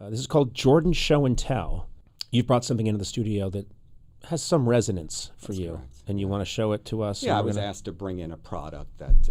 This is called Jordan Show and Tell. You've brought something into the studio that has some resonance for you, correct. And you want to show it to us? Yeah, I was asked to bring in a product that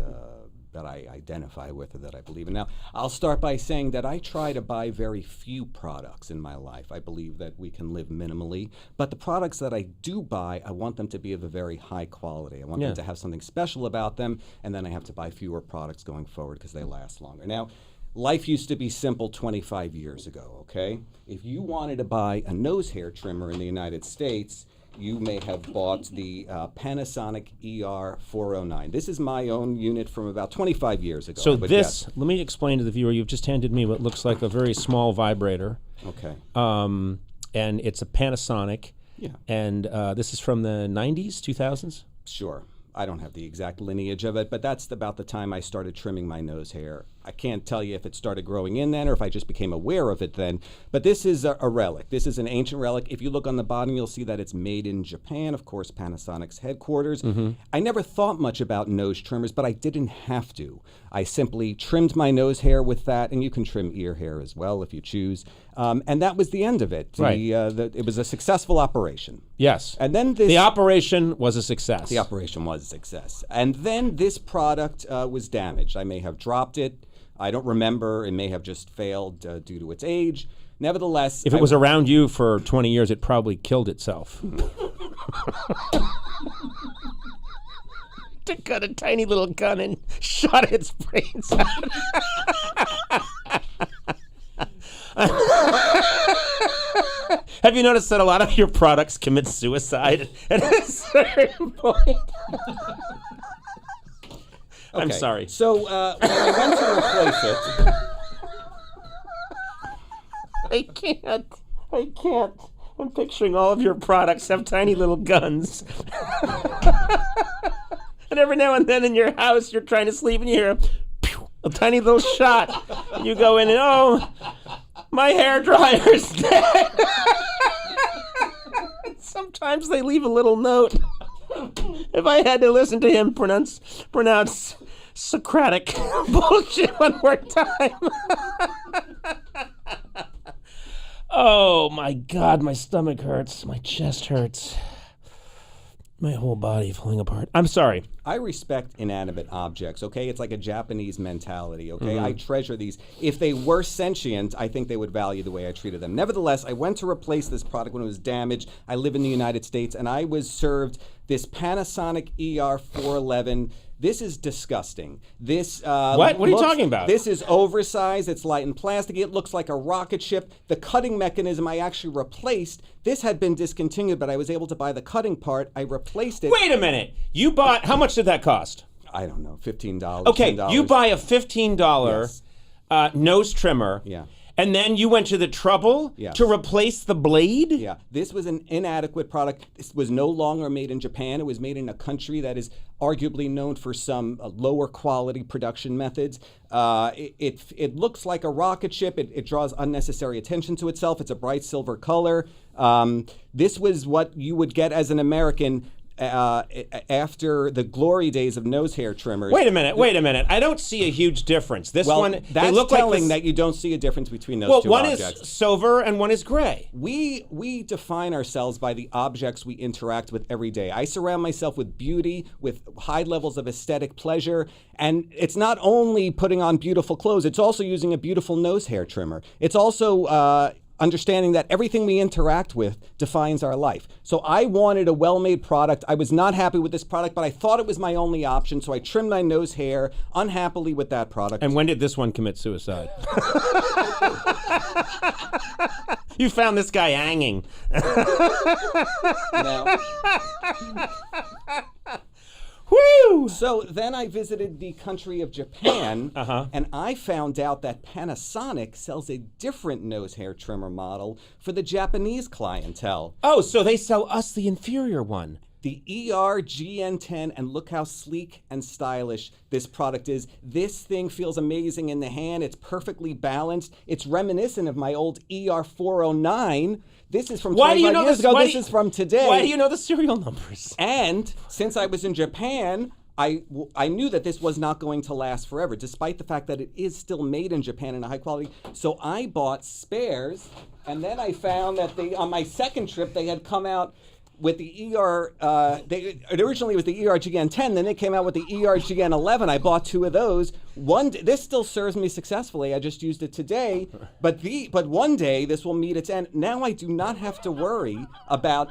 I identify with or that I believe in. Now, I'll start by saying that I try to buy very few products in my life. I believe that we can live minimally, but the products that I do buy, I want them to be of a very high quality. I want them to have something special about them, and then I have to buy fewer products going forward because they last longer. Now, life used to be simple 25 years ago, okay? If you wanted to buy a nose hair trimmer in the United States, you may have bought the Panasonic ER409. This is my own unit from about 25 years ago. So let me explain to the viewer, you've just handed me what looks like a very small vibrator. Okay. And it's a Panasonic. Yeah. And this is from the 90s, 2000s? Sure. I don't have the exact lineage of it, but that's about the time I started trimming my nose hair. I can't tell you if it started growing in then or if I just became aware of it then, but this is a relic. This is an ancient relic. If you look on the bottom, you'll see that it's made in Japan, of course, Panasonic's headquarters. I never thought much about nose trimmers, but I didn't have to. I simply trimmed my nose hair with that, and you can trim ear hair as well if you choose. And that was the end of it. Right. It was a successful operation. Yes. And then the operation was a success. The operation was a success. And then this product was damaged. I may have dropped it. I don't remember. It may have just failed due to its age. Nevertheless, if it was around you for 20 years, it probably killed itself. To cut a tiny little gun and shot its brains out. Have you noticed that a lot of your products commit suicide at a certain point? Okay. I'm sorry. So when I went to replace it, I can't. I'm picturing all of your products have tiny little guns. And every now and then in your house, you're trying to sleep and you hear a tiny little shot. And you go in and, oh, my hair dryer's dead. Sometimes they leave a little note. If I had to listen to him pronounce Socratic bullshit one more time. Oh my God, my stomach hurts, my chest hurts, my whole body falling apart. I'm sorry. I respect inanimate objects, okay? It's like a Japanese mentality, okay? I treasure these. If they were sentient, I think they would value the way I treated them. Nevertheless, I went to replace this product when it was damaged. I live in the United States, and I was served this Panasonic ER411. This is disgusting. This what? What are you talking about? This is oversized. It's light and plastic. It looks like a rocket ship. The cutting mechanism I actually replaced. This had been discontinued, but I was able to buy the cutting part. I replaced it. Wait a minute. You bought, how much did that cost? I don't know, $15. Okay, $10. you buy a $15 nose trimmer. Yeah. And then you went to the trouble to replace the blade? Yeah, this was an inadequate product. This was no longer made in Japan. It was made in a country that is arguably known for some lower quality production methods. It looks like a rocket ship. It draws unnecessary attention to itself. It's a bright silver color. This was what you would get as an American after the glory days of nose hair trimmers. Wait a minute. I don't see a huge difference. This one, that's they look telling like that you don't see a difference between those two one objects. is silver and one is gray. We define ourselves by the objects we interact with every day. I surround myself with beauty, with high levels of aesthetic pleasure, and it's not only putting on beautiful clothes, it's also using a beautiful nose hair trimmer. It's also understanding that everything we interact with defines our life. So I wanted a well-made product. I was not happy with this product, but I thought it was my only option, so I trimmed my nose hair unhappily with that product. And when did this one commit suicide? You found this guy hanging. No. Woo! So then I visited the country of Japan, and I found out that Panasonic sells a different nose hair trimmer model for the Japanese clientele. Oh, so they sell us the inferior one. The ER-GN10, and look how sleek and stylish this product is. This thing feels amazing in the hand. It's perfectly balanced. It's reminiscent of my old ER-409. This is from 25 years ago. This is from today. Why do you know the serial numbers? And since I was in Japan, I knew that this was not going to last forever, despite the fact that it is still made in Japan in a high quality. So I bought spares, and then I found that on my second trip they had come out with the originally it was the ERGN10, then they came out with the ERGN11. I bought 2 of those. This still serves me successfully. I just used it today, but one day this will meet its end. Now I do not have to worry about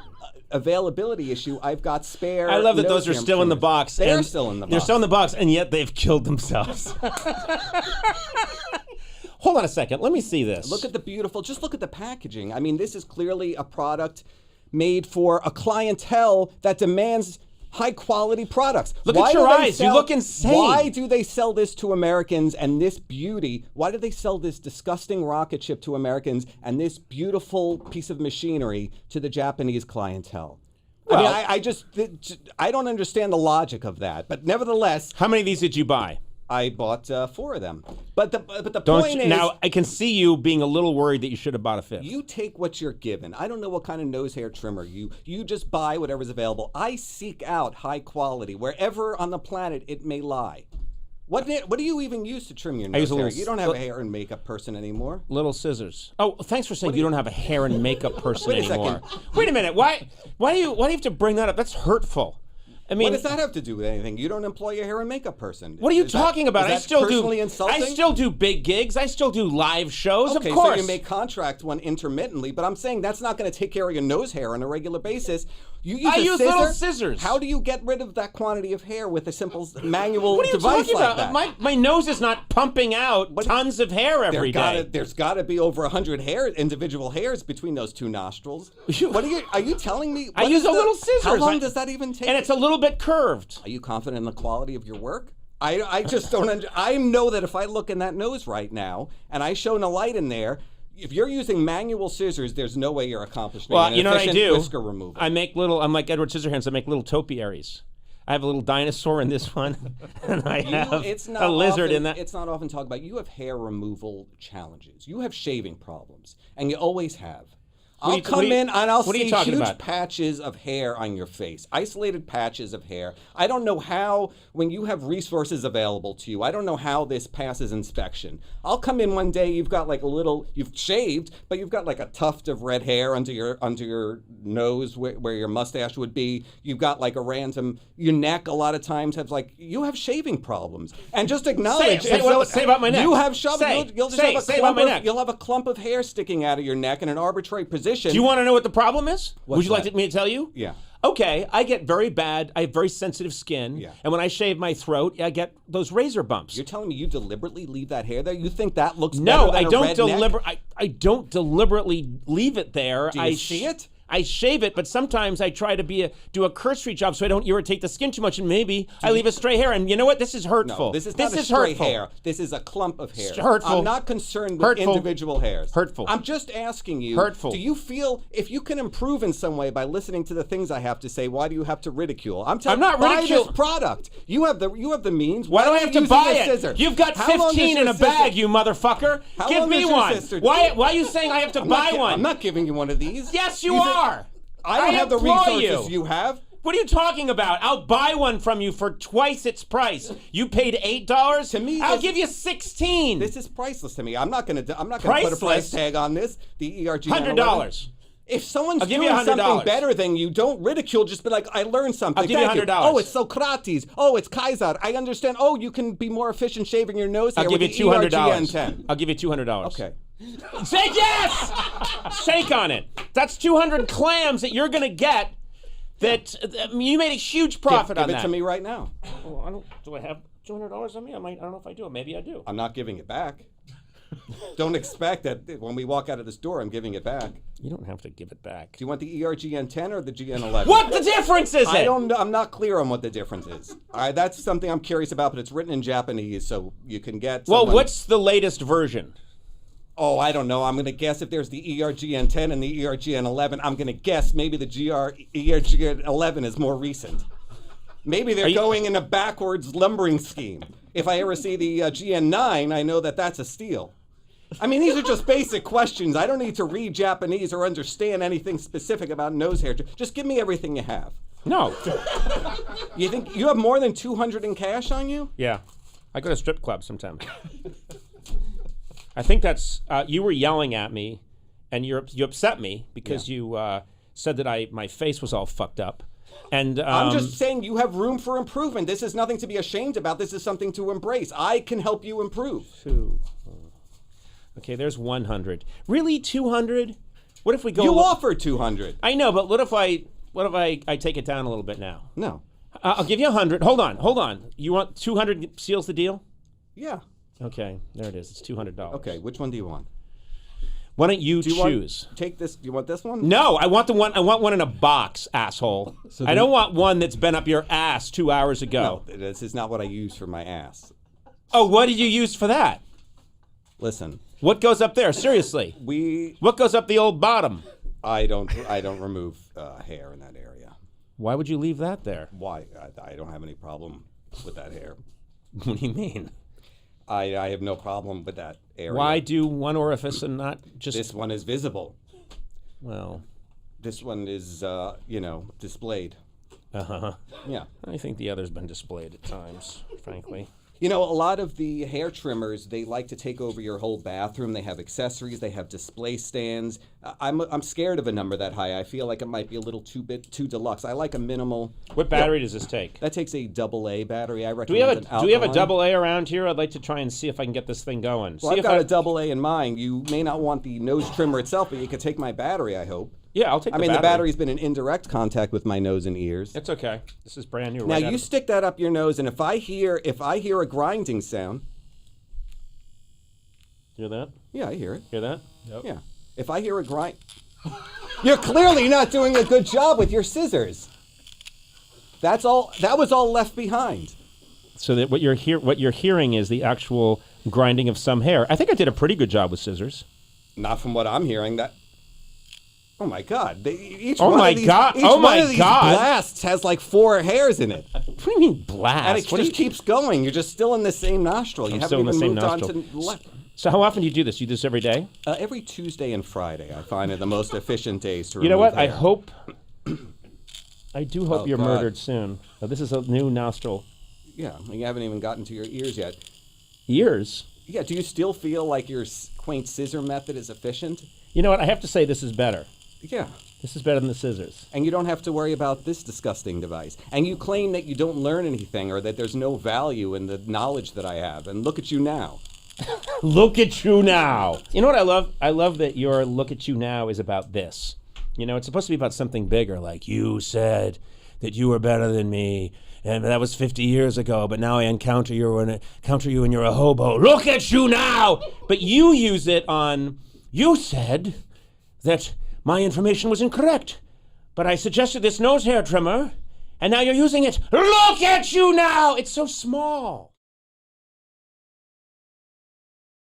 availability issue. I've got spare. I love that nose those are hair still in the trimmers. box. They're still in the box. They're still in the box, and yet they've killed themselves. Hold on a second. Let me see this. Look at the beautiful. Just look at the packaging. I mean, this is clearly a product made for a clientele that demands high-quality products. Look at your eyes. You look insane. Why do they sell this to Americans and this beauty? Why do they sell this disgusting rocket ship to Americans and this beautiful piece of machinery to the Japanese clientele? Well, I mean, I don't understand the logic of that. But nevertheless, how many of these did you buy? I bought 4 of them. But the point is... Now, I can see you being a little worried that you should have bought a 5th. You take what you're given. I don't know what kind of nose hair trimmer you just buy whatever's available. I seek out high quality wherever on the planet it may lie. What do you even use to trim your nose hair? You don't have a hair and makeup person anymore. Little scissors. Oh, thanks for saying you don't have a hair and makeup person Wait a anymore. second. Wait a minute. Why do you have to bring that up? That's hurtful. I mean, what does that have to do with anything? You don't employ a hair and makeup person. What are you talking about? Is that personally insulting? I still do big gigs. I still do live shows. Okay, of course. so you may contract one intermittently, but I'm saying that's not going to take care of your nose hair on a regular basis. I use little scissors. How do you get rid of that quantity of hair with a simple manual what are you device talking like about? that? My nose is not pumping out tons of hair every day. There's got to be over 100 individual hairs between those 2 nostrils. Are you telling me? I use little scissors. How long does that even take? And it's a little bit curved. Are you confident in the quality of your work? I just don't. I know that if I look in that nose right now and I shone a light in there, if you're using manual scissors, there's no way you're accomplishing an you know what I efficient do? whisker removal. I'm like Edward Scissorhands. I make little topiaries. I have a little dinosaur in this one, and I have a lizard in that. It's not often talked about. You have hair removal challenges. You have shaving problems, and you always have. I'll come in and I'll see huge patches of hair on your face, isolated patches of hair. I don't know how, when you have resources available to you, I don't know how this passes inspection. I'll come in one day, you've got like you've shaved, but you've got like a tuft of red hair under your nose where your mustache would be. You've got like your neck a lot of times you have shaving problems. And just acknowledge. Say about my neck. You have shaving. You'll have a clump of hair sticking out of your neck in an arbitrary position. Do you want to know what the problem is? Would you like me to tell you? Yeah. Okay, I have very sensitive skin, and when I shave my throat, I get those razor bumps. You're telling me you deliberately leave that hair there? You think that looks better No, than I don't deliberately leave it there. Do you see it? I shave it, but sometimes I try to do a cursory job so I don't irritate the skin too much, and maybe I leave a stray hair. And you know what? This is hurtful. No, this is not a stray hair. This is a clump of hair. Hurtful. I'm not concerned with individual hairs. Hurtful. I'm just asking you. Hurtful. Do you feel if you can improve in some way by listening to the things I have to say? Why do you have to ridicule? I'm not ridiculing. Buy this product. You have the means. Why do I have to buy it? Scissor? You've got 15 in a bag, you motherfucker. Give me one. Why are you saying I have to buy one? I'm not giving you one of these. Yes, you are. I don't have the resources you have. What are you talking about? I'll buy one from you for twice its price. You paid $8 to me. I'll give you 16. This is priceless to me. I'm not gonna put a price tag on this. The ERG $100. If someone's doing something better than you, don't ridicule. Just be like, I learned something. I'll give you $100. Oh, it's Socrates. Oh, it's Kaiser. I understand. Oh, you can be more efficient shaving your nose. I'll give you $200. I'll give you $200. Okay. Say yes! Shake on it. That's 200 clams that you're gonna get. That you made a huge profit on that. Give it to me right now. Well, do I have $200 on me? I don't know if I do. Maybe I do. I'm not giving it back. Don't expect that when we walk out of this door, I'm giving it back. You don't have to give it back. Do you want the ERGN10 or the GN11? What the difference is it? I'm not clear on what the difference is. That's something I'm curious about, but it's written in Japanese, so you can get. Well, what's the latest version? Oh, I don't know. I'm going to guess if there's the ERGN10 and the ERGN11, I'm going to guess maybe the ERGN11 is more recent. Maybe they're going in a backwards lumbering scheme. If I ever see the GN9, I know that that's a steal. I mean, these are just basic questions. I don't need to read Japanese or understand anything specific about nose hair. Just give me everything you have. No. You think you have more than 200 in cash on you? Yeah. I go to strip clubs sometimes. I think that's, you were yelling at me, and you upset me because you said that my face was all fucked up. And I'm just saying you have room for improvement. This is nothing to be ashamed about. This is something to embrace. I can help you improve. Okay, there's 100. Really, 200? What if we go? You offered 200. I know, but what if I take it down a little bit now? No. I'll give you 100. Hold on. You want 200 seals the deal? Yeah. Okay, there it is. It's $200. Okay, which one do you want? Why don't you choose? Take this. Do you want this one? No, I want one in a box, asshole. I don't want one that's been up your ass 2 hours ago. No, this is not what I use for my ass. Oh, what did you use for that? Listen. What goes up there? Seriously. What goes up the old bottom? I don't remove hair in that area. Why would you leave that there? Why? I don't have any problem with that hair. What do you mean? I have no problem with that area. Why do one orifice and not just... This one is visible. Well... This one is, displayed. Uh-huh. Yeah. I think the other's been displayed at times, frankly. You know, a lot of the hair trimmers, they like to take over your whole bathroom. They have accessories. They have display stands. I'm scared of a number that high. I feel like it might be a little too deluxe. I like a minimal. What battery does this take? That takes a AA battery. I Do we have a AA around here? I'd like to try and see if I can get this thing going. Well, I've got a AA in mind. You may not want the nose trimmer itself, but you could take my battery, I hope. Yeah, I'll take the battery. The battery's been in indirect contact with my nose and ears. It's okay. This is brand new. Now you stick that up your nose, and if I hear a grinding sound. Hear that? Yeah, I hear it. Hear that? Yep. Yeah. If I hear a grind, you're clearly not doing a good job with your scissors. That's all. That was all left behind. So that what you're hearing is the actual grinding of some hair. I think I did a pretty good job with scissors. Not from what I'm hearing. Oh my God! Each one of these blasts has like 4 hairs in it. What do you mean blast? And it just keeps going. You're just still in the same nostril. You haven't even moved on to left. So how often do you do this? You do this every day? Every Tuesday and Friday. I find it the most efficient days to remove You know what? hair. I do hope you're murdered soon. Oh, this is a new nostril. Yeah, you haven't even gotten to your ears yet. Ears? Yeah. Do you still feel like your quaint scissor method is efficient? You know what? I have to say this is better. Yeah. This is better than the scissors. And you don't have to worry about this disgusting device. And you claim that you don't learn anything or that there's no value in the knowledge that I have. And look at you now. Look at you now. You know what I love? I love that your look at you now is about this. You know, it's supposed to be about something bigger, like you said that you were better than me. And that was 50 years ago, but now I encounter you and you're a hobo. Look at you now! But you use it on, you said that my information was incorrect, but I suggested this nose hair trimmer, and now you're using it. Look at you now! It's so small.